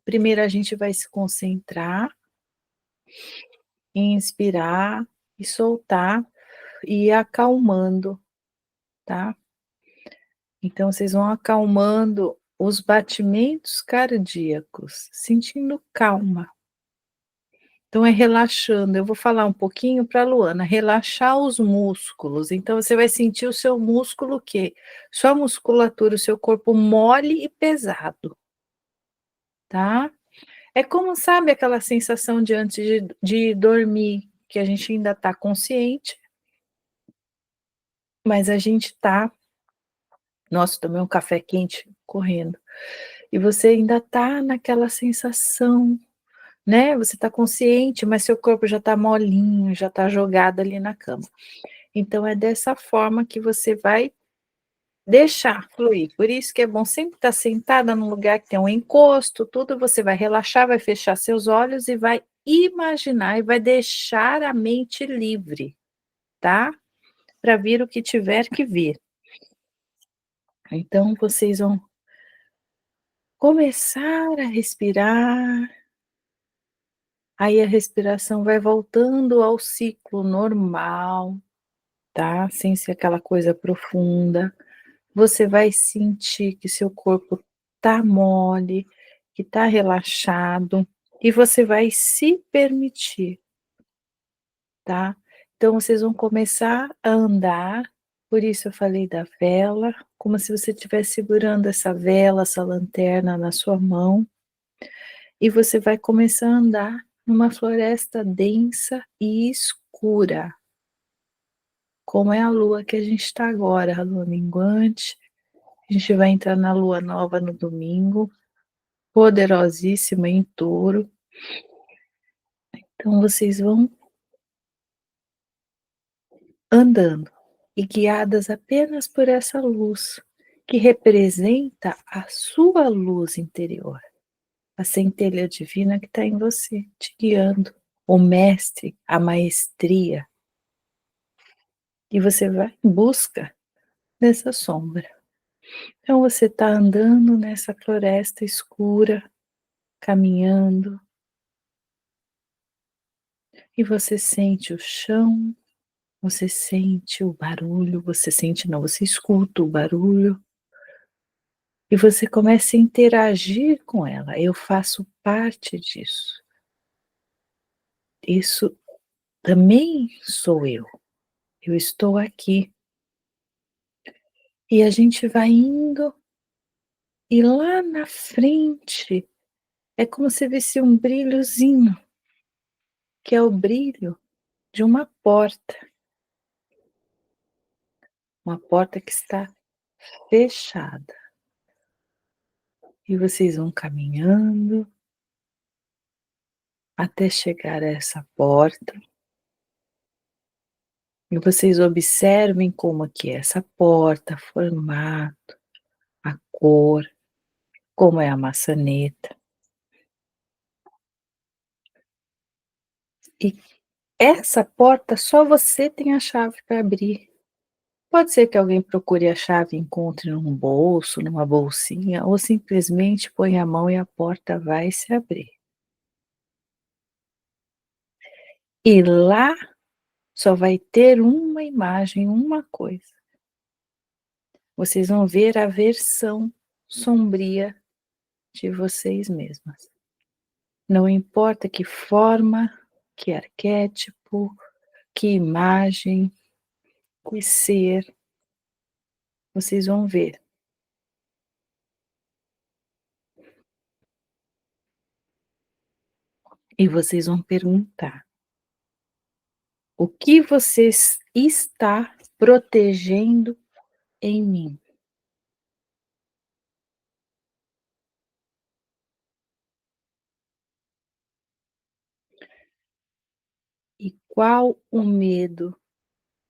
primeiro a gente vai se concentrar em inspirar e soltar e ir acalmando, tá. Então vocês vão acalmando os batimentos cardíacos, sentindo calma. Então é relaxando, eu vou falar um pouquinho para a Luana, relaxar os músculos, então você vai sentir o seu músculo o quê? Sua musculatura, o seu corpo mole e pesado, tá. É como, sabe, aquela sensação de antes de dormir, que a gente ainda está consciente, mas a gente está, nossa, tomei um café quente correndo, e você ainda está naquela sensação, né, você está consciente, mas seu corpo já está molinho, já está jogado ali na cama. Então é dessa forma que você vai deixar fluir, por isso que é bom sempre estar sentada num lugar que tem um encosto, tudo, você vai relaxar, vai fechar seus olhos e vai imaginar e vai deixar a mente livre, tá, para vir o que tiver que vir. Então vocês vão começar a respirar, aí a respiração vai voltando ao ciclo normal, tá, sem ser aquela coisa profunda. Você vai sentir que seu corpo tá mole, que tá relaxado, e você vai se permitir, tá. Então vocês vão começar a andar, por isso eu falei da vela, como se você estivesse segurando essa vela, essa lanterna na sua mão, e você vai começar a andar numa floresta densa e escura, como é a lua que a gente está agora, a lua minguante. A gente vai entrar na lua nova no domingo, poderosíssima em Touro. Então vocês vão andando e guiadas apenas por essa luz, que representa a sua luz interior, a centelha divina que está em você, te guiando, o mestre, a maestria. E você vai em busca dessa sombra. Então você está andando nessa floresta escura, caminhando, e você sente o chão. Você sente o barulho, você sente não, você escuta o barulho e você começa a interagir com ela. Eu faço parte disso. Isso também sou eu. Eu estou aqui. E a gente vai indo e lá na frente é como se visse um brilhozinho, que é o brilho de uma porta que está fechada. E vocês vão caminhando até chegar a essa porta. E vocês observem como que é essa porta, formato, a cor, como é a maçaneta. E essa porta só você tem a chave para abrir. Pode ser que alguém procure a chave e encontre num bolso, numa bolsinha, ou simplesmente põe a mão e a porta vai se abrir. E lá só vai ter uma imagem, uma coisa. Vocês vão ver a versão sombria de vocês mesmas. Não importa que forma, que arquétipo, que imagem, que ser, vocês vão ver. E vocês vão perguntar: o que você está protegendo em mim? E qual o medo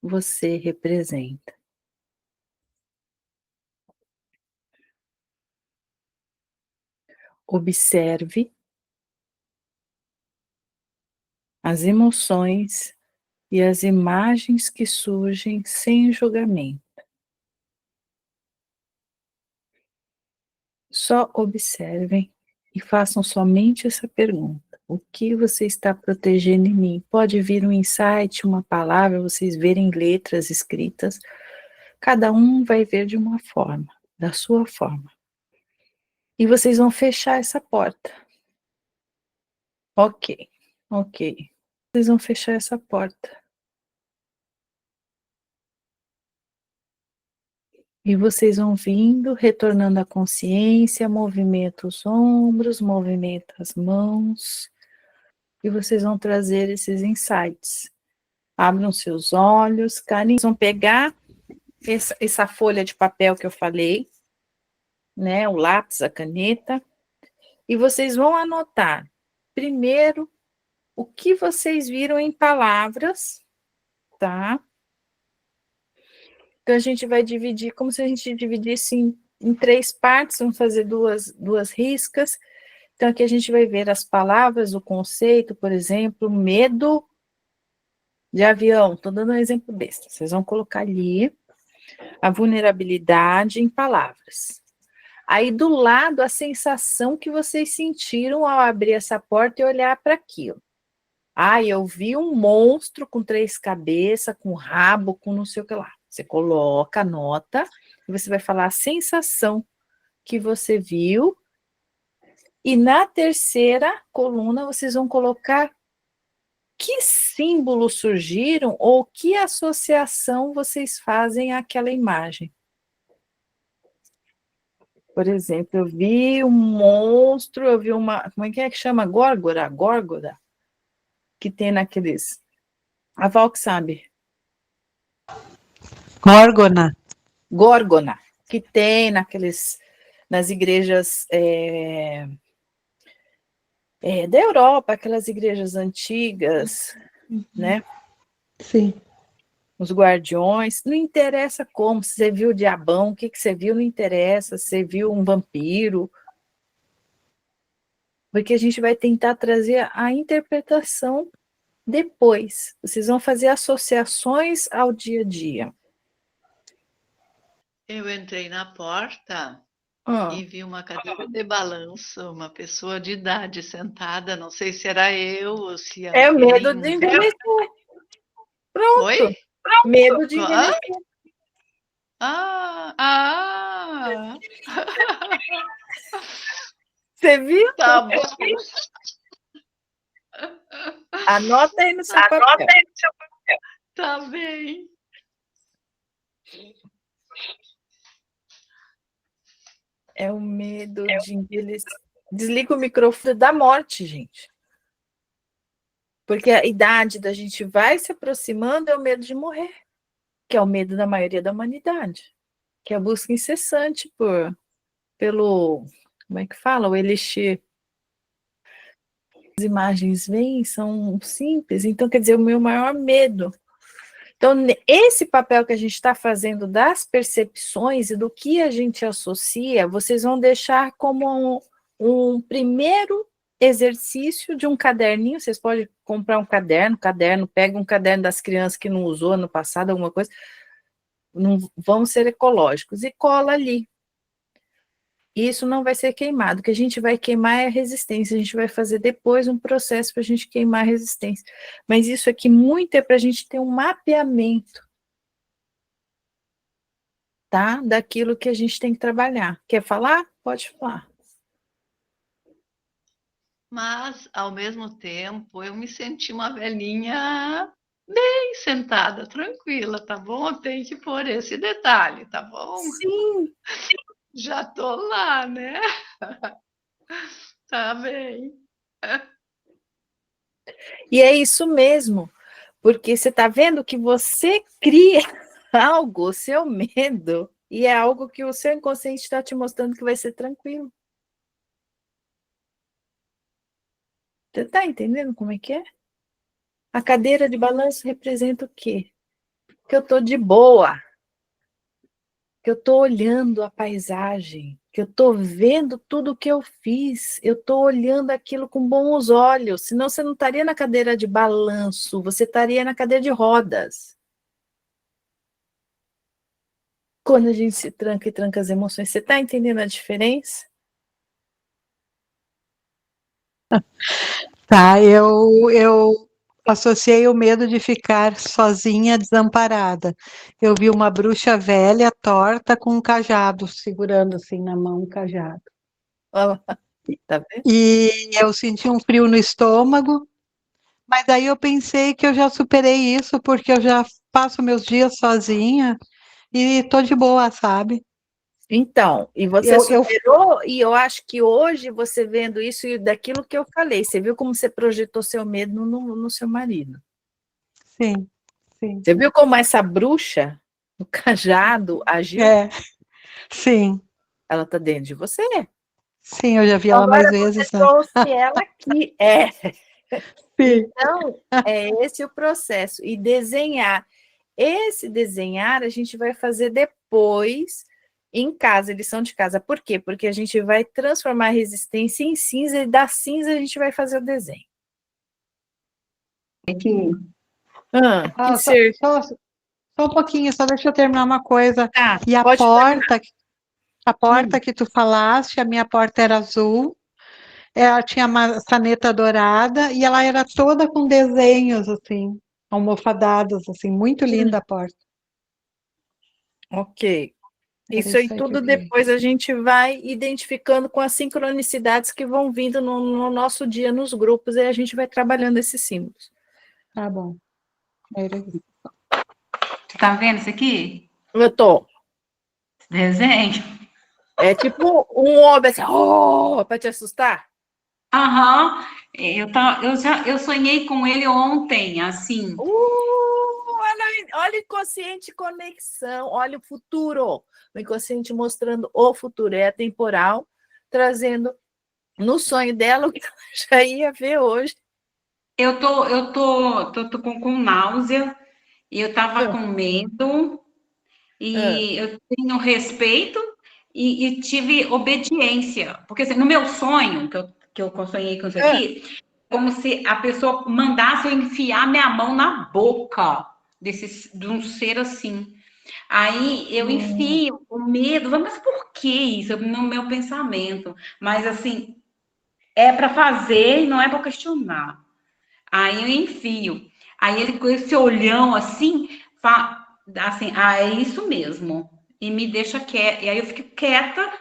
você representa? Observe as emoções e as imagens que surgem sem julgamento. Só observem e façam somente essa pergunta: o que você está protegendo em mim? Pode vir um insight, uma palavra, vocês verem letras escritas, cada um vai ver de uma forma, da sua forma. E vocês vão fechar essa porta. Ok, ok. Vocês vão fechar essa porta. E vocês vão vindo, retornando a consciência, movimenta os ombros, movimenta as mãos, e vocês vão trazer esses insights. Abram seus olhos, carinhos, vão pegar essa folha de papel que eu falei, né, o lápis, a caneta, e vocês vão anotar, primeiro, o que vocês viram em palavras, tá? Então, a gente vai dividir, como se a gente dividisse em 3 partes, vamos fazer duas riscas. Então, aqui a gente vai ver as palavras, o conceito, por exemplo, medo de avião. Estou dando um exemplo besta. Vocês vão colocar ali a vulnerabilidade em palavras. Aí, do lado, a sensação que vocês sentiram ao abrir essa porta e olhar para aquilo. Ah, eu vi um monstro com 3 cabeças, com rabo, com não sei o que lá. Você coloca, anota, e você vai falar a sensação que você viu. E na terceira coluna, vocês vão colocar que símbolos surgiram ou que associação vocês fazem àquela imagem. Por exemplo, eu vi um monstro, eu vi uma. Como é que chama? Górgora? Górgora? Que tem naqueles. A Val que sabe. Górgona. Górgona, que tem nas igrejas da Europa, aquelas igrejas antigas, né? Sim. Os guardiões, não interessa como, se você viu o diabão, o que você viu, não interessa, se você viu um vampiro, porque a gente vai tentar trazer a interpretação depois. Vocês vão fazer associações ao dia a dia. Eu entrei na porta Ah, e vi uma cadeira de balanço, uma pessoa de idade sentada, não sei se era eu ou se é o medo de alguém. envelhecer. Oi? Pronto. Medo de Hã? envelhecer. Ah, ah! Você viu? Tá bom. Anota aí no seu papel. Tá bem. É o medo de envelhecer. Desliga o microfone da morte, gente. Porque a idade da gente vai se aproximando é o medo de morrer, que é o medo da maioria da humanidade, que é a busca incessante pelo, como é que fala? O elixir. As imagens vêm, são simples, então quer dizer, o meu maior medo. Então, esse papel que a gente está fazendo das percepções e do que a gente associa, vocês vão deixar como um primeiro exercício de um caderninho. Vocês podem comprar um caderno, pega um caderno das crianças que não usou no passado, alguma coisa, não vão ser ecológicos, e cola ali. Isso não vai ser queimado. O que a gente vai queimar é a resistência. A gente vai fazer depois um processo para a gente queimar a resistência. Mas isso aqui muito é para a gente ter um mapeamento, tá? Daquilo que a gente tem que trabalhar. Quer falar? Pode falar. Mas, ao mesmo tempo, eu me senti uma velhinha bem sentada, tranquila, tá bom? Tem que pôr esse detalhe, tá bom? Sim. Já tô lá, né? Tá bem. E é isso mesmo, porque você está vendo que você cria algo, o seu medo, e é algo que o seu inconsciente está te mostrando que vai ser tranquilo. Você está entendendo como é que é? A cadeira de balanço representa o quê? Que eu estou de boa, que eu estou olhando a paisagem, que eu estou vendo tudo o que eu fiz, eu estou olhando aquilo com bons olhos, senão você não estaria na cadeira de balanço, você estaria na cadeira de rodas. Quando a gente se tranca e tranca as emoções, você está entendendo a diferença? Tá, eu associei o medo de ficar sozinha, desamparada. Eu vi uma bruxa velha, torta, com um cajado, segurando assim na mão um cajado. Ó, tá vendo? E eu senti um frio no estômago, mas aí eu pensei que eu já superei isso, porque eu já passo meus dias sozinha e tô de boa, sabe? Então, e você Eu superou, e eu acho que hoje você vendo isso e daquilo que eu falei, você viu como você projetou seu medo no seu marido. sim, sim. Você viu como essa bruxa, o cajado, agiu? É, sim, Ela está dentro de você. sim, eu já vi Então, ela mais agora você vezes, né? trouxe ela aqui. É. Sim. Então, é esse o processo. E desenhar. Esse desenhar a gente vai fazer depois em casa, lição de casa. Por quê? Porque a gente vai transformar a resistência em cinza e da cinza a gente vai fazer o desenho. Que Ah, ser. só um pouquinho, só deixa eu terminar uma coisa. Ah, E pode terminar. a porta que tu falaste, a minha porta era azul, ela tinha maçaneta dourada e ela era toda com desenhos, assim, almofadados, assim, muito linda a porta. Ok. Era Isso aí isso aí que eu tudo queria. depois a gente vai identificando com as sincronicidades que vão vindo no nosso dia nos grupos e a gente vai trabalhando esses símbolos. Tá bom. Era isso. Tu tá vendo isso aqui? Eu tô. Desenho? É tipo um homem assim, oh, para te assustar. Aham. Eu sonhei com ele ontem, assim. Olha o inconsciente conexão, olha o futuro. O inconsciente mostrando o futuro, é atemporal, trazendo no sonho dela o que ela já ia ver hoje. Eu tô com náusea e eu tava com medo Ah, e eu tenho respeito e tive obediência. Porque assim, no meu sonho, que eu sonhei com isso ah, aqui, como se a pessoa mandasse eu enfiar minha mão na boca de um ser assim. Aí eu hum, enfio o medo, mas por que isso? No meu pensamento. Mas assim, é para fazer e não é para questionar. Aí eu enfio. Aí ele com esse olhão assim, assim, é isso mesmo. E me deixa quieta. E aí eu fico quieta,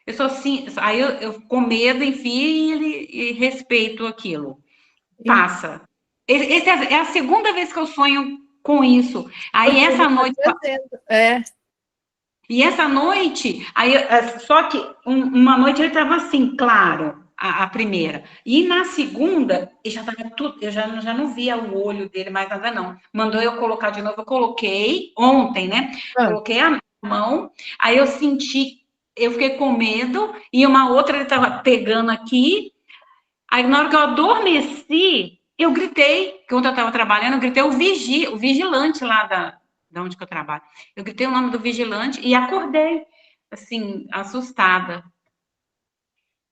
eu sou assim, aí eu com medo enfio e respeito aquilo. e- Passa. Essa é a segunda vez que eu sonho com isso. Aí porque ele essa está noite trazendo. É. E essa noite, aí, só que uma noite ele estava assim, claro, a primeira. E na segunda, ele já estava tudo, eu já não via o olho dele mais nada, não. Mandou eu colocar de novo, eu coloquei ontem, né? Ah, Coloquei a mão, aí eu senti, eu fiquei com medo, e uma outra ele estava pegando aqui. Aí na hora que eu adormeci, eu gritei, que ontem eu estava trabalhando, eu gritei o vigilante lá da onde que eu trabalho. Eu gritei o nome do vigilante e acordei, assim, assustada.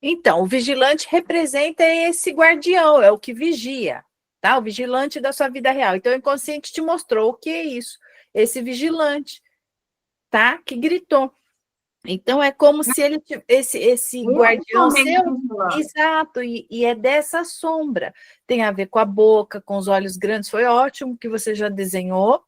então, o vigilante representa esse guardião, é o que vigia, tá? O vigilante da sua vida real. Então, o inconsciente te mostrou o que é isso, esse vigilante, tá? Que gritou. Então, é como se ele, esse Eu guardião também seu, vigilante. exato, e é dessa sombra. Tem a ver com a boca, com os olhos grandes. Foi ótimo que você já desenhou,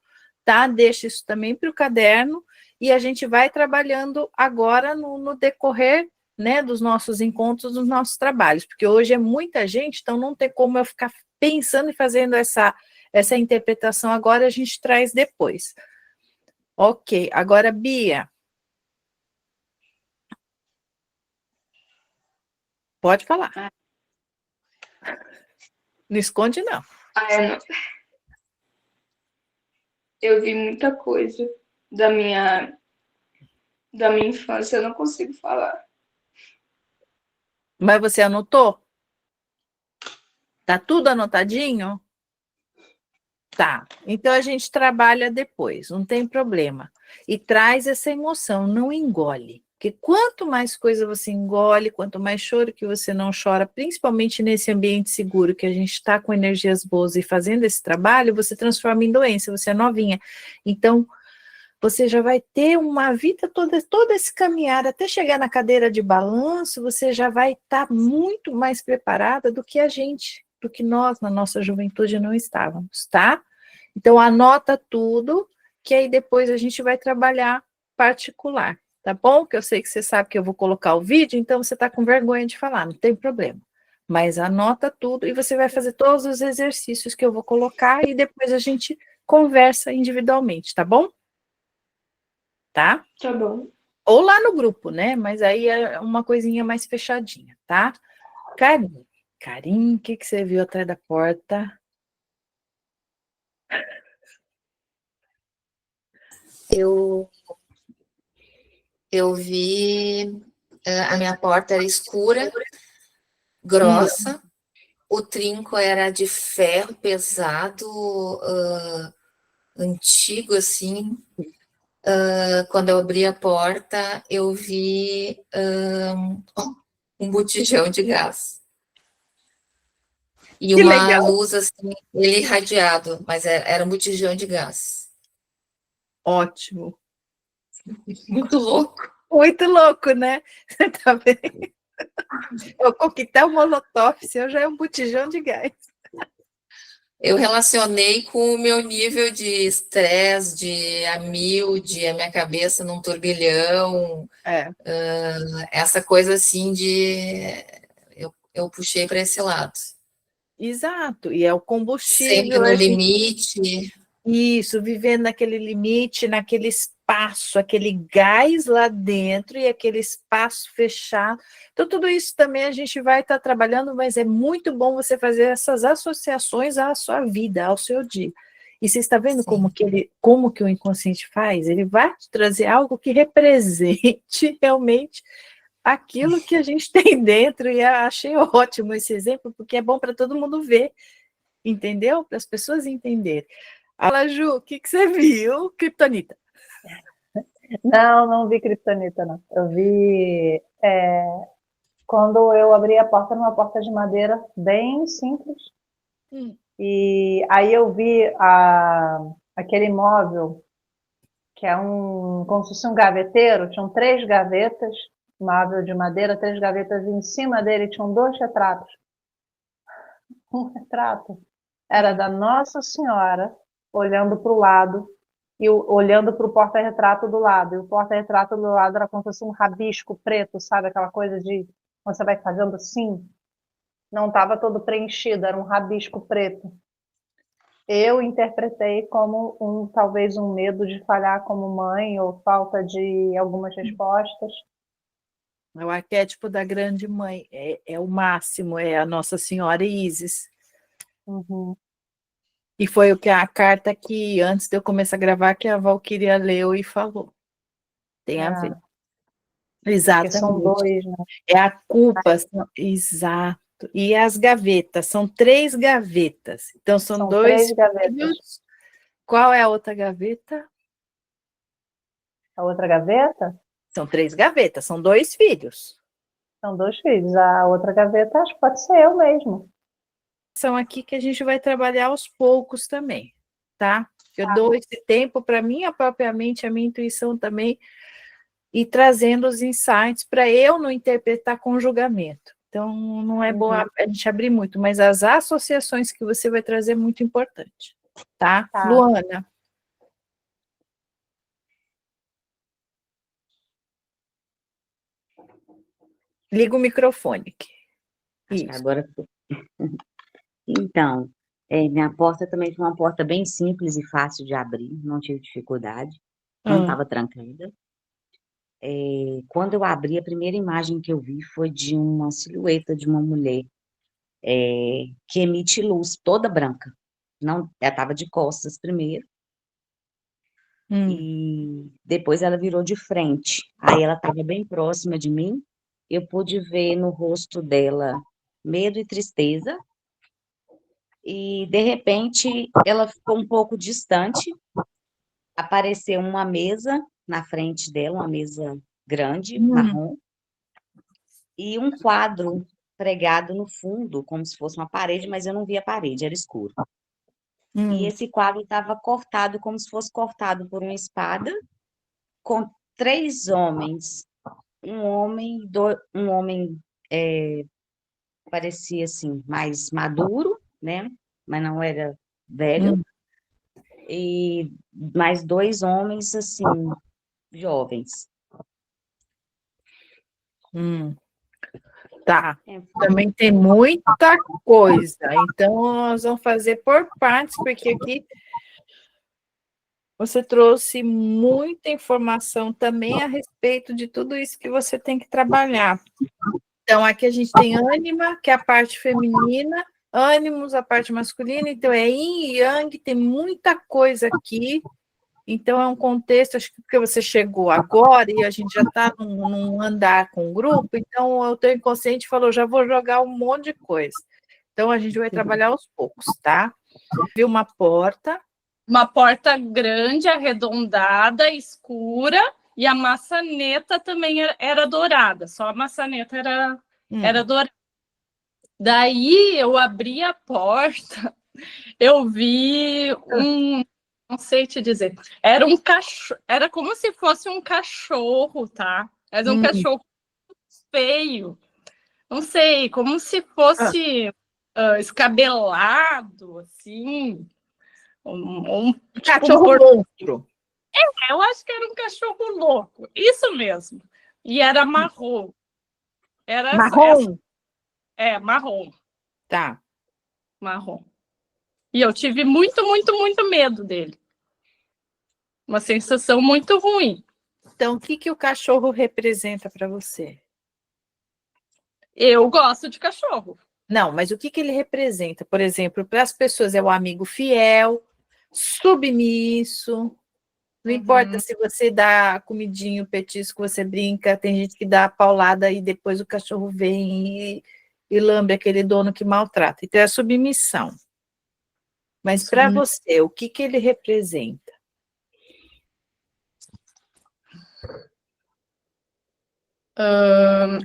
tá? Deixa isso também para o caderno e a gente vai trabalhando agora no decorrer, né, dos nossos encontros, dos nossos trabalhos, porque hoje é muita gente, então não tem como eu ficar pensando e fazendo essa interpretação agora, a gente traz depois. Ok, agora, Bia, pode falar. Não esconde, não. Ah, eu vi muita coisa da minha, da minha infância, eu não consigo falar. Mas você anotou? Tá tudo anotadinho? Tá. Então a gente trabalha depois, não tem problema. E traz essa emoção, não engole. Porque quanto mais coisa você engole, quanto mais choro que você não chora, principalmente nesse ambiente seguro que a gente está com energias boas e fazendo esse trabalho, você transforma em doença, você é novinha. Então, você já vai ter uma vida toda, todo esse caminhar, até chegar na cadeira de balanço, você já vai estar muito mais preparada do que a gente, do que nós, na nossa juventude, não estávamos, tá? Então, anota tudo, que aí depois a gente vai trabalhar particular, tá bom? Que eu sei que você sabe que eu vou colocar o vídeo, então você está com vergonha de falar, não tem problema. Mas anota tudo e você vai fazer todos os exercícios que eu vou colocar e depois a gente conversa individualmente, tá bom? Tá? Tá bom. Ou lá no grupo, né? Mas aí é uma coisinha mais fechadinha, tá? Carim, o que você viu atrás da porta? Eu, eu vi, a minha porta era escura, grossa, o trinco era de ferro pesado, antigo assim. Quando eu abri a porta, eu vi um botijão de gás. E Que uma legal. luz assim, ele irradiado, mas era um botijão de gás. Ótimo. Muito louco. Muito louco, né? Você tá vendo? O coquetel molotov, seu já é um botijão de gás. Eu relacionei com o meu nível de estresse, de a mil, de a minha cabeça num turbilhão, É, essa coisa assim de. Eu puxei para esse lado. exato. E é o Sempre combustível, no a gente limite. isso, vivendo naquele limite, naquele espaço, aquele gás lá dentro e aquele espaço fechado. Então, tudo isso também a gente vai estar trabalhando, mas é muito bom você fazer essas associações à sua vida, ao seu dia. E você está vendo Sim. como que o inconsciente faz? Ele vai te trazer algo que represente realmente aquilo que a gente tem dentro, e eu achei ótimo esse exemplo, porque é bom para todo mundo ver, entendeu? Para as pessoas entenderem. Fala, Ju, o que você viu, Kryptonita? Não, não vi Kryptonita, não. Eu vi quando eu abri a porta, numa porta de madeira bem simples. E aí eu vi aquele móvel, que é como se fosse um gaveteiro, tinham 3 gavetas, móvel de madeira, 3 gavetas, e em cima dele tinham 2 retratos. Um retrato era da Nossa Senhora, olhando para o lado, e olhando para o porta-retrato do lado. E o porta-retrato do lado era como se fosse um rabisco preto, sabe? Aquela coisa de quando você vai fazendo assim, não estava todo preenchido, era um rabisco preto. Eu interpretei como talvez um medo de falhar como mãe ou falta de algumas respostas. É o arquétipo da grande mãe, é o máximo, é a Nossa Senhora Isis. Uhum. E foi o que a carta que, antes de eu começar a gravar, que a Valquíria leu e falou. Tem a ver. Porque são Exatamente. 2, né? É a culpa, exato. E as gavetas, são 3 gavetas. Então, são 2 3 gavetas. filhos. Qual é a outra gaveta? A outra gaveta São 3 gavetas, são 2 filhos. são 2 filhos. A outra gaveta acho que pode ser eu mesmo. São aqui que a gente vai trabalhar aos poucos também, tá? Eu dou esse tempo para minha própria mente, a minha intuição também, e trazendo os insights para eu não interpretar com julgamento. Então, não é bom a gente abrir muito, mas as associações que você vai trazer é muito importante, tá? Luana. Liga o microfone aqui. Acho que agora. Então, minha porta também foi uma porta bem simples e fácil de abrir, não tive dificuldade, não estava trancada. Quando eu abri, a primeira imagem que eu vi foi de uma silhueta de uma mulher que emite luz, toda branca. Não, ela estava de costas primeiro, e depois ela virou de frente. Aí ela estava bem próxima de mim, eu pude ver no rosto dela medo e tristeza, e de repente ela ficou um pouco distante, apareceu uma mesa na frente dela, uma mesa grande, marrom, e um quadro pregado no fundo, como se fosse uma parede, mas eu não via a parede, era escuro. E esse quadro estava cortado, como se fosse cortado por uma espada, com 3 homens. Um homem parecia assim, mais maduro, né? Mas não era velho. E mais 2 homens, assim, jovens. Tá. É, Também tem muita coisa. Então, nós vamos fazer por partes, porque aqui você trouxe muita informação também a respeito de tudo isso que você tem que trabalhar. Então, aqui a gente tem ânima, que é a parte feminina, ânimos, a parte masculina, então é yin e yang, tem muita coisa aqui. Então, é um contexto, acho que porque você chegou agora e a gente já está num andar com o grupo, então o teu inconsciente falou, já vou jogar um monte de coisa. Então, a gente vai trabalhar aos poucos, tá? Viu uma porta. Uma porta grande, arredondada, escura, e a maçaneta também era dourada, só a maçaneta era dourada. Daí eu abri a porta, eu vi não sei te dizer, era um cachorro, era como se fosse um cachorro, tá? Mas um cachorro feio, não sei, como se fosse escabelado, assim, tipo, Cachorro monstro. eu acho que era um cachorro louco, isso mesmo. E era marrom. Era Marrom? Marrom. Tá. Marrom. E eu tive muito, muito, muito medo dele. Uma sensação muito ruim. Então, o que o cachorro representa para você? Eu gosto de cachorro. Não, mas o que ele representa? Por exemplo, para as pessoas é o amigo fiel, submisso. Não importa se você dá comidinho, petisco, você brinca, tem gente que dá a paulada e depois o cachorro vem e lambe aquele dono que maltrata. Então, é a submissão. Mas para você, o que ele representa?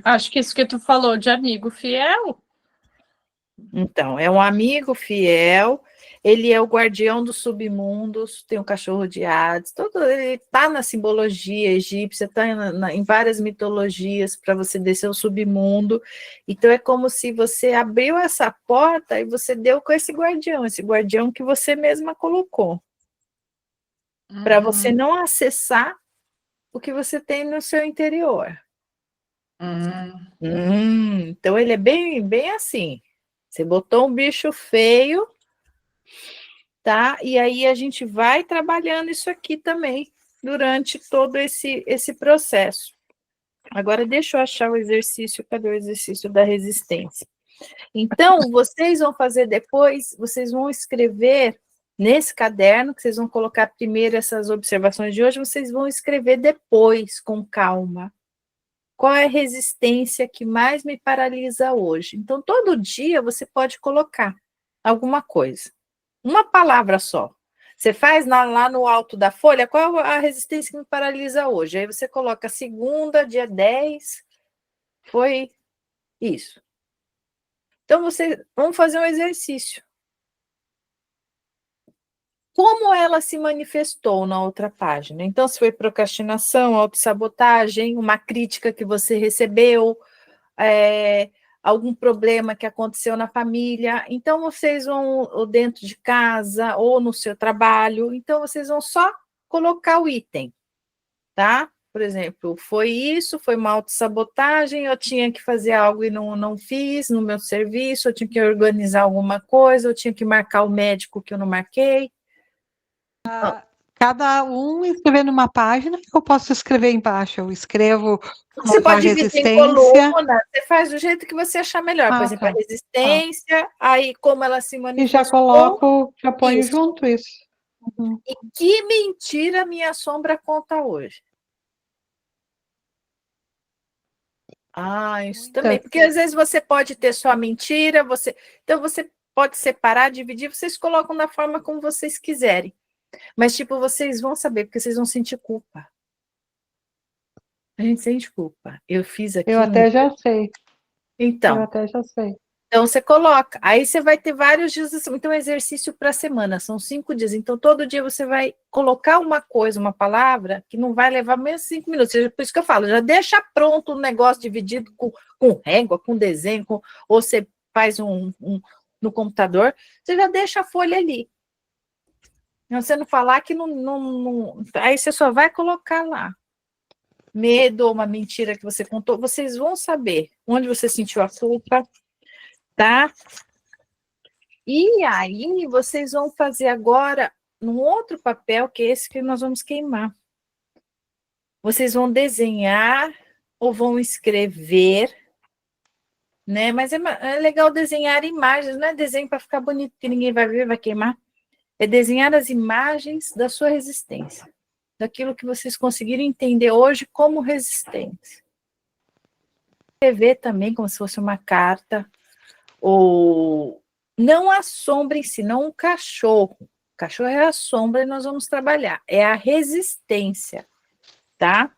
Acho que isso que tu falou de amigo fiel. Então, é um amigo fiel, ele é o guardião dos submundos, tem o cachorro de Hades, ele está na simbologia egípcia, está em várias mitologias para você descer o submundo. Então, é como se você abriu essa porta e você deu com esse guardião que você mesma colocou, para você não acessar o que você tem no seu interior. Então, ele é bem, bem assim. Você botou um bicho feio, tá? E aí a gente vai trabalhando isso aqui também durante todo esse processo. Agora, deixa eu achar o exercício. Cadê o exercício da resistência? Então, vocês vão fazer depois, vocês vão escrever nesse caderno, que vocês vão colocar primeiro essas observações de hoje, vocês vão escrever depois, com calma. Qual é a resistência que mais me paralisa hoje? Então, todo dia você pode colocar alguma coisa. Uma palavra só. Você faz lá no alto da folha, qual a resistência que me paralisa hoje? Aí você coloca segunda, dia 10, foi isso. Então, vamos fazer um exercício. Como ela se manifestou na outra página? Então, se foi procrastinação, autossabotagem, uma crítica que você recebeu, algum problema que aconteceu na família. Então, vocês vão, ou dentro de casa, ou no seu trabalho, então vocês vão só colocar o item, tá? Por exemplo, foi isso, foi uma autossabotagem, eu tinha que fazer algo e não fiz no meu serviço, eu tinha que organizar alguma coisa, eu tinha que marcar o médico que eu não marquei. Cada um escrever numa página, eu posso escrever embaixo. Eu escrevo Você pode dividir em resistência. coluna, você faz do jeito que você achar melhor. Por exemplo, a resistência, aí como ela se manifestou. E já coloco, já ponho isso. junto isso. E que mentira minha sombra conta hoje? Isso também, porque às vezes você pode ter só mentira, então você pode separar, dividir, vocês colocam da forma como vocês quiserem. Mas, tipo, vocês vão saber, porque vocês vão sentir culpa. A gente sente culpa. Eu fiz aqui. Eu até já sei. Então. Eu até já sei. Então, você coloca. Aí você vai ter vários dias. Então, exercício para a semana, são 5 dias. Então, todo dia você vai colocar uma coisa, uma palavra, que não vai levar menos 5 minutos. Por isso que eu falo, já deixa pronto o negócio dividido com régua, com desenho, ou você faz no computador, você já deixa a folha ali. Você não falar que aí você só vai colocar lá. Medo ou uma mentira que você contou, vocês vão saber onde você sentiu a culpa, tá? E aí, vocês vão fazer agora num outro papel, que é esse que nós vamos queimar. Vocês vão desenhar ou vão escrever, né? Mas é legal desenhar imagens, não é desenho para ficar bonito, que ninguém vai ver, vai queimar. É desenhar as imagens da sua resistência, daquilo que vocês conseguiram entender hoje como resistência. Escrever também como se fosse uma carta, ou não a sombra em si, não o cachorro. O cachorro é a sombra e nós vamos trabalhar. É a resistência, tá?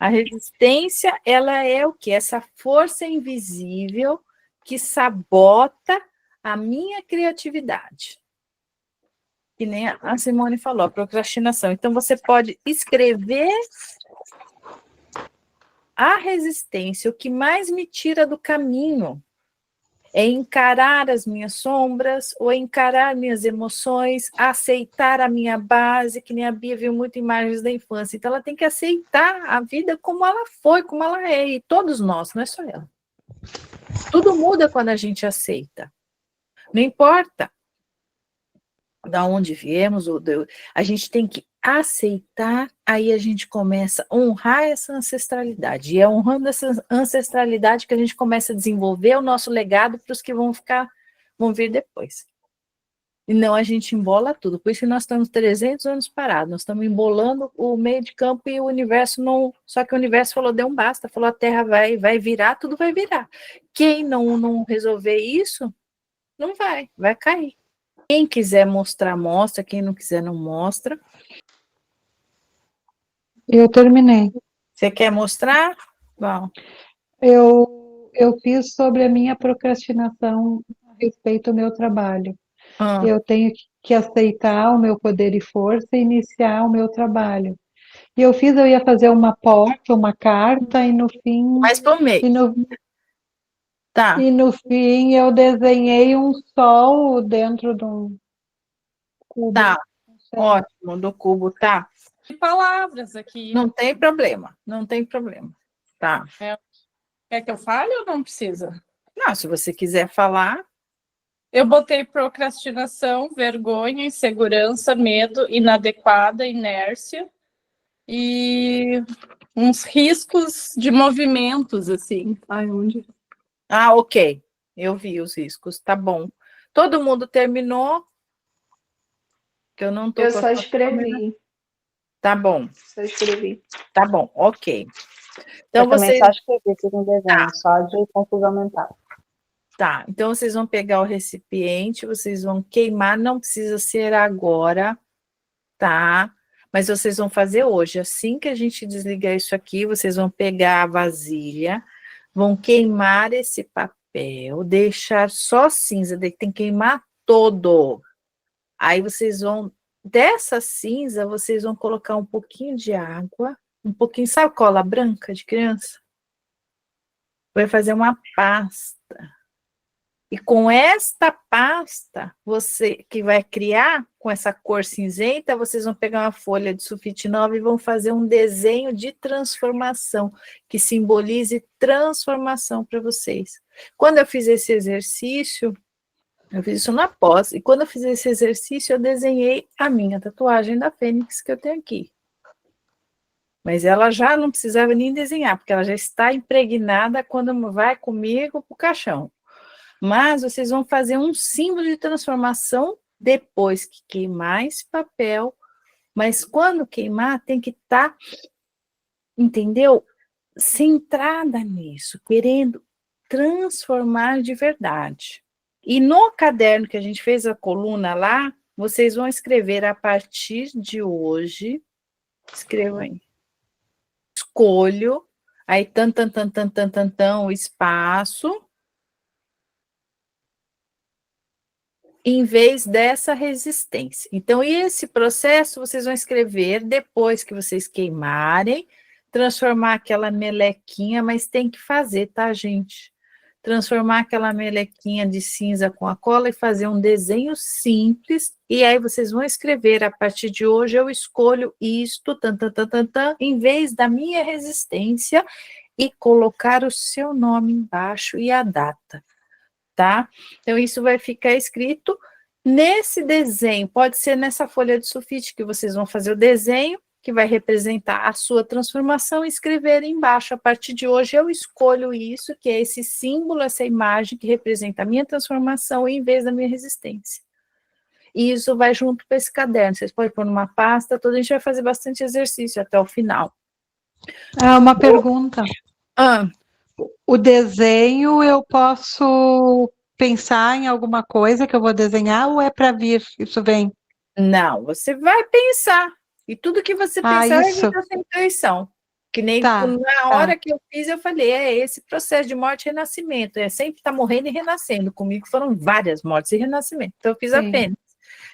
A resistência, ela é o quê? Essa força invisível que sabota a minha criatividade. Que nem a Simone falou, a procrastinação. Então, você pode escrever a resistência, o que mais me tira do caminho é encarar as minhas sombras, ou encarar minhas emoções, aceitar a minha base, que nem a Bia viu muito imagens da infância. Então, ela tem que aceitar a vida como ela foi, como ela é, e todos nós, não é só ela. Tudo muda quando a gente aceita. Não importa da onde viemos, a gente tem que aceitar, aí a gente começa a honrar essa ancestralidade, e é honrando essa ancestralidade que a gente começa a desenvolver o nosso legado para os que vão vir depois. E não a gente embola tudo, por isso que nós estamos 300 anos parados, nós estamos embolando o meio de campo e o universo não, só que o universo falou, deu um basta, falou a Terra vai virar, tudo vai virar. Quem não resolver isso, não vai cair. Quem quiser mostrar, mostra. Quem não quiser, não mostra. Eu terminei. Você quer mostrar? Bom. Eu fiz sobre a minha procrastinação a respeito do meu trabalho. Eu tenho que aceitar o meu poder e força e iniciar o meu trabalho. E eu ia fazer uma porta, uma carta, e no fim... Mais pro meio. Tá. E no fim eu desenhei um sol dentro de um cubo. Tá, ótimo, do cubo, tá. Tem palavras aqui. Não tem problema, não tem problema. Tá. Quer que eu fale ou não precisa? Não, se você quiser falar. Eu botei procrastinação, vergonha, insegurança, medo, inadequada, inércia e uns riscos de movimentos, assim. Ai, onde? Ah, ok. Eu vi os riscos, tá bom. Todo mundo terminou? Que eu não tô. Eu só escrevi. Tá bom. Só escrevi. Tá bom, ok. Então eu também só escrevi aqui no desenho, só de confusão mental. Tá, então vocês vão pegar o recipiente, vocês vão queimar, não precisa ser agora, tá? Mas vocês vão fazer hoje. Assim que a gente desligar isso aqui, vocês vão pegar a vasilha, vão queimar esse papel, deixar só cinza, tem que queimar todo. Aí vocês vão, dessa cinza, vocês vão colocar um pouquinho de água, um pouquinho, sabe cola branca de criança? Vai fazer uma pasta. E com esta pasta, você que vai criar com essa cor cinzenta, vocês vão pegar uma folha de sulfite 9 e vão fazer um desenho de transformação, que simbolize transformação para vocês. Quando eu fiz esse exercício, eu fiz isso na pós, e quando eu fiz esse exercício, eu desenhei a minha tatuagem da Fênix que eu tenho aqui. Mas ela já não precisava nem desenhar, porque ela já está impregnada quando vai comigo para o caixão. Mas vocês vão fazer um símbolo de transformação depois que queimar esse papel, mas quando queimar tem que estar, entendeu? Centrada nisso, querendo transformar de verdade. E no caderno que a gente fez a coluna lá, vocês vão escrever a partir de hoje, escrevam aí, escolho, aí o espaço, em vez dessa resistência. Então, esse processo vocês vão escrever depois que vocês queimarem, transformar aquela melequinha, mas tem que fazer, tá, gente? Transformar aquela melequinha de cinza com a cola e fazer um desenho simples, e aí vocês vão escrever, a partir de hoje eu escolho isto, em vez da minha resistência, e colocar o seu nome embaixo e a data, tá? Então, isso vai ficar escrito nesse desenho, pode ser nessa folha de sulfite que vocês vão fazer o desenho, que vai representar a sua transformação, e escrever embaixo, a partir de hoje eu escolho isso, que é esse símbolo, essa imagem que representa a minha transformação em vez da minha resistência. E isso vai junto com esse caderno, vocês podem pôr numa pasta toda, a gente vai fazer bastante exercício até o final. Uma pergunta. Ah, O desenho, eu posso pensar em alguma coisa que eu vou desenhar ou é para vir? Isso vem? não, você vai pensar. E tudo que você pensar vai isso. vir da sua intuição. Que nem Tá, na hora que eu fiz, eu falei, é esse processo de morte e renascimento. É sempre estar morrendo e renascendo. Comigo foram várias mortes e renascimento. Então, eu fiz Sim. apenas.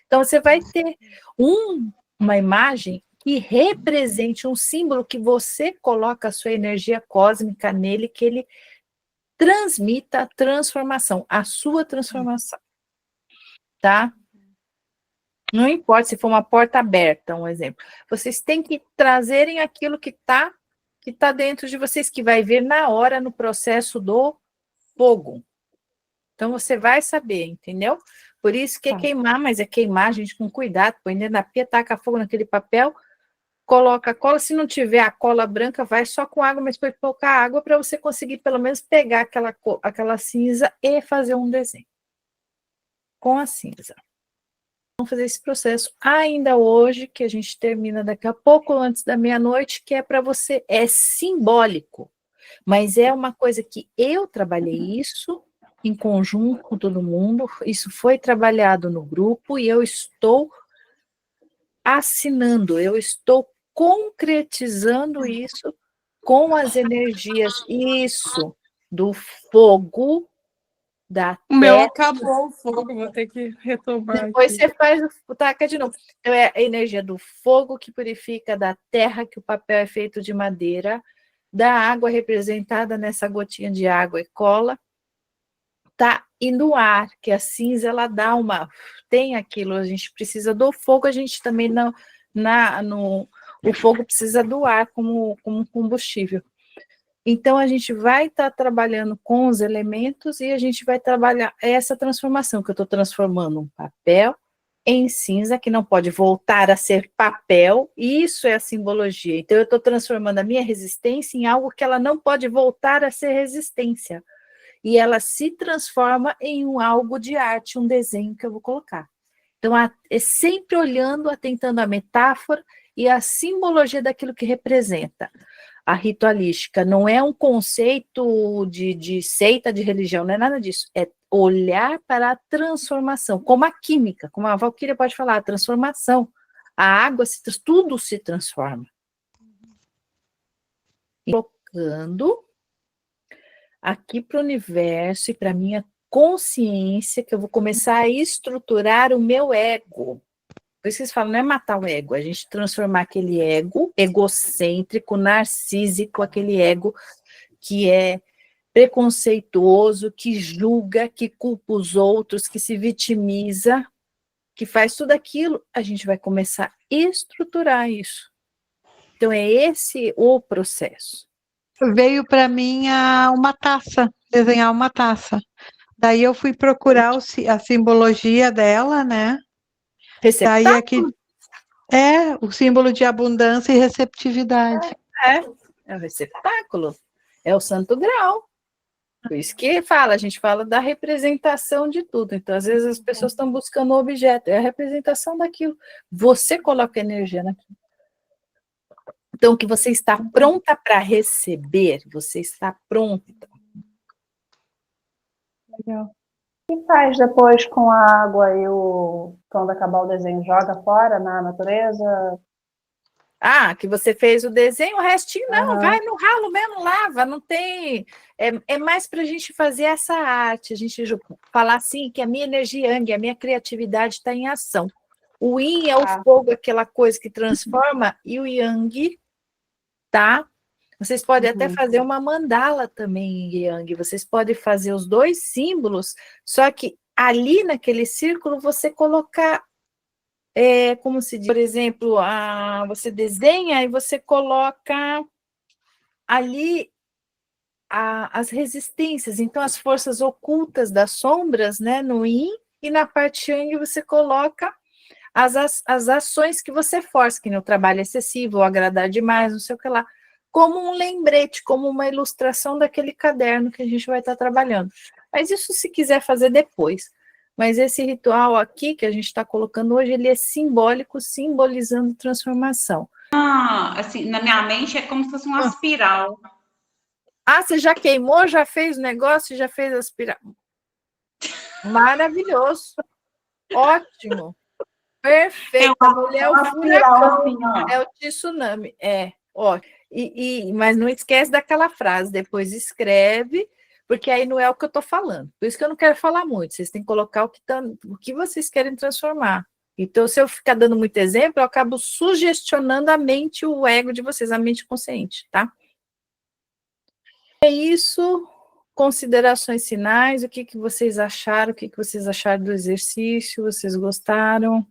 Então, você vai ter uma imagem que represente um símbolo que você coloca a sua energia cósmica nele, que ele transmita a transformação, a sua transformação. Tá? Não importa se for uma porta aberta, um exemplo. Vocês têm que trazerem aquilo que tá dentro de vocês, que vai vir na hora no processo do fogo. Então, você vai saber, entendeu? Por isso que é queimar, mas é queimar, gente, com cuidado, põe dentro da pia, taca fogo naquele papel, coloca a cola, se não tiver a cola branca, vai só com água, mas põe pouca água para você conseguir pelo menos pegar aquela cinza e fazer um desenho com a cinza. Vamos fazer esse processo ainda hoje, que a gente termina daqui a pouco, antes da meia-noite, que é para você, é simbólico, mas é uma coisa que eu trabalhei isso em conjunto com todo mundo, isso foi trabalhado no grupo e eu estou assinando, eu estou concretizando isso com as energias, isso, do fogo, da O meu terra. acabou o fogo, vou ter que retomar Depois aqui. você faz, taca de novo. Então, é a energia do fogo que purifica, da terra, que o papel é feito de madeira, da água representada nessa gotinha de água e cola, tá? E no ar, que a cinza, ela dá tem aquilo, a gente precisa do fogo, a gente também o fogo precisa do ar como combustível. Então, a gente vai estar trabalhando com os elementos e a gente vai trabalhar essa transformação, que eu estou transformando um papel em cinza, que não pode voltar a ser papel, e isso é a simbologia. Então, eu estou transformando a minha resistência em algo que ela não pode voltar a ser resistência. E ela se transforma em algo de arte, um desenho que eu vou colocar. Então, é sempre olhando, atentando a metáfora e a simbologia daquilo que representa. A ritualística não é um conceito de seita, de religião, não é nada disso. É olhar para a transformação, como a química, como a Valquíria pode falar, a transformação. A água, tudo se transforma. Colocando aqui para o universo e para a minha consciência, que eu vou começar a estruturar o meu ego. Por isso que eles falam, não é matar o ego, a gente transformar aquele ego egocêntrico, narcísico, aquele ego que é preconceituoso, que julga, que culpa os outros, que se vitimiza, que faz tudo aquilo, a gente vai começar a estruturar isso. Então, é esse o processo. Veio para mim uma taça, desenhar uma taça. Daí eu fui procurar a simbologia dela, né? Daí aqui o símbolo de abundância e receptividade. É o receptáculo, é o santo grau. Por isso que a gente fala da representação de tudo. Então, às vezes as pessoas estão buscando o objeto, é a representação daquilo. Você coloca energia naquilo. Então, que você está pronta para receber, você está pronta. Legal. O que faz depois com a água e quando acabar o desenho? Joga fora na natureza? Que você fez o desenho, o restinho não, Aham. vai no ralo mesmo, lava, não tem. É mais para a gente fazer essa arte, a gente falar assim que a minha energia yang, a minha criatividade está em ação. O yin é o fogo, aquela coisa que transforma, e o yang, tá? Vocês podem até fazer uma mandala também em yang, vocês podem fazer os dois símbolos, só que ali naquele círculo você colocar. Como se diz, por exemplo, você desenha e você coloca ali as resistências, então as forças ocultas das sombras, né, no yin, e na parte yang você coloca as ações que você força, que no trabalho excessivo, ou agradar demais, não sei o que lá, como um lembrete, como uma ilustração daquele caderno que a gente vai estar trabalhando. Mas isso se quiser fazer depois. Mas esse ritual aqui que a gente está colocando hoje, ele é simbólico, simbolizando transformação. Assim, na minha mente é como se fosse uma espiral. Você já queimou, já fez o negócio, já fez a espiral. Maravilhoso. Ótimo. Perfeito. A mulher é o furacão, é o tsunami. Ó. Mas não esquece daquela frase, depois escreve, porque aí não é o que eu estou falando. Por isso que eu não quero falar muito. Vocês têm que colocar o que vocês querem transformar. Então, se eu ficar dando muito exemplo, eu acabo sugestionando a mente, o ego de vocês, a mente consciente, tá? É isso. Considerações finais, o que vocês acharam, o que vocês acharam do exercício, vocês gostaram?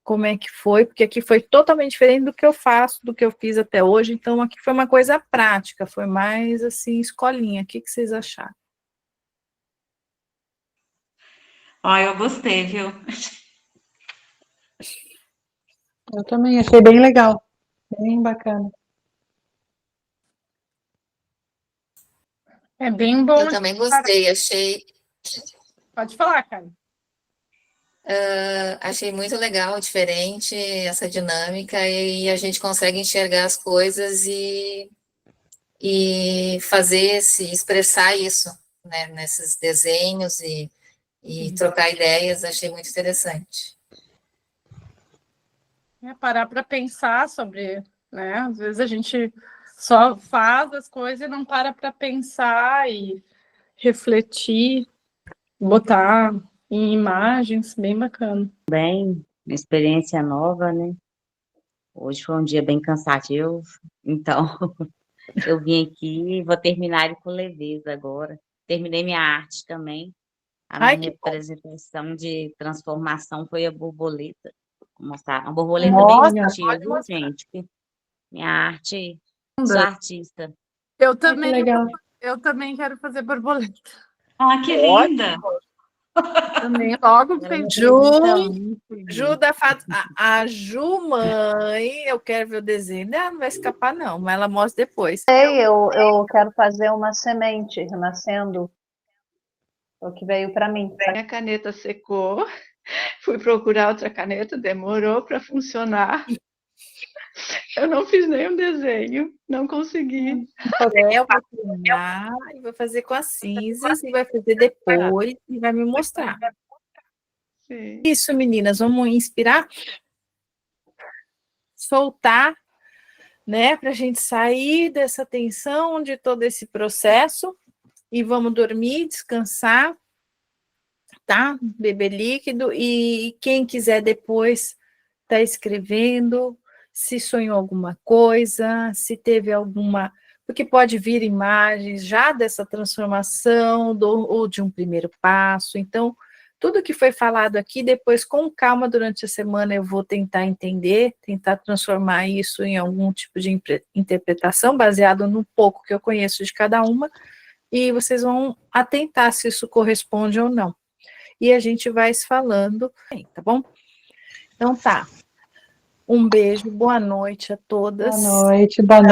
Como é que foi? Porque aqui foi totalmente diferente do que eu faço, do que eu fiz até hoje, então aqui foi uma coisa prática, foi mais assim, escolinha. O que vocês acharam? Eu gostei, viu? Eu também achei bem legal, bem bacana. É bem bom. Eu também gostei, achei Pode falar, cara. achei muito legal, diferente essa dinâmica, e a gente consegue enxergar as coisas e expressar isso, né, nesses desenhos e trocar ideias, achei muito interessante. Parar para pensar sobre, né? Às vezes a gente só faz as coisas e não para pensar e refletir, botar em imagens, bem bacana. Bem, uma experiência nova, né? Hoje foi um dia bem cansativo, então eu vim aqui e vou terminar ele com leveza agora. Terminei minha arte também. A minha representação de transformação foi a borboleta. Vou mostrar uma borboleta bem bonitinha, viu, gente? Minha arte, sou artista. Eu também, legal. Eu também quero fazer borboleta. Que linda! Também logo Ju da Fato. A Ju, mãe, eu quero ver o desenho. Não vai escapar, não, mas ela mostra depois. Eu quero fazer uma semente renascendo. O que veio para mim. Minha caneta secou, fui procurar outra caneta, demorou para funcionar. Eu não fiz nenhum desenho, não consegui. Eu vou terminar e vou fazer com as cinzas, e vai fazer depois, e vai me mostrar. Sim. Isso, meninas, vamos inspirar, soltar, né, para a gente sair dessa tensão, de todo esse processo, e vamos dormir, descansar, tá? Beber líquido, e quem quiser depois tá escrevendo, se sonhou alguma coisa, se teve alguma... Porque pode vir imagens já dessa transformação, ou de um primeiro passo. Então, tudo que foi falado aqui, depois, com calma, durante a semana, eu vou tentar entender, tentar transformar isso em algum tipo de interpretação, baseado no pouco que eu conheço de cada uma, e vocês vão atentar se isso corresponde ou não. E a gente vai se falando, tá bom? Então tá. Um beijo, boa noite a todas. Boa noite, boa noite.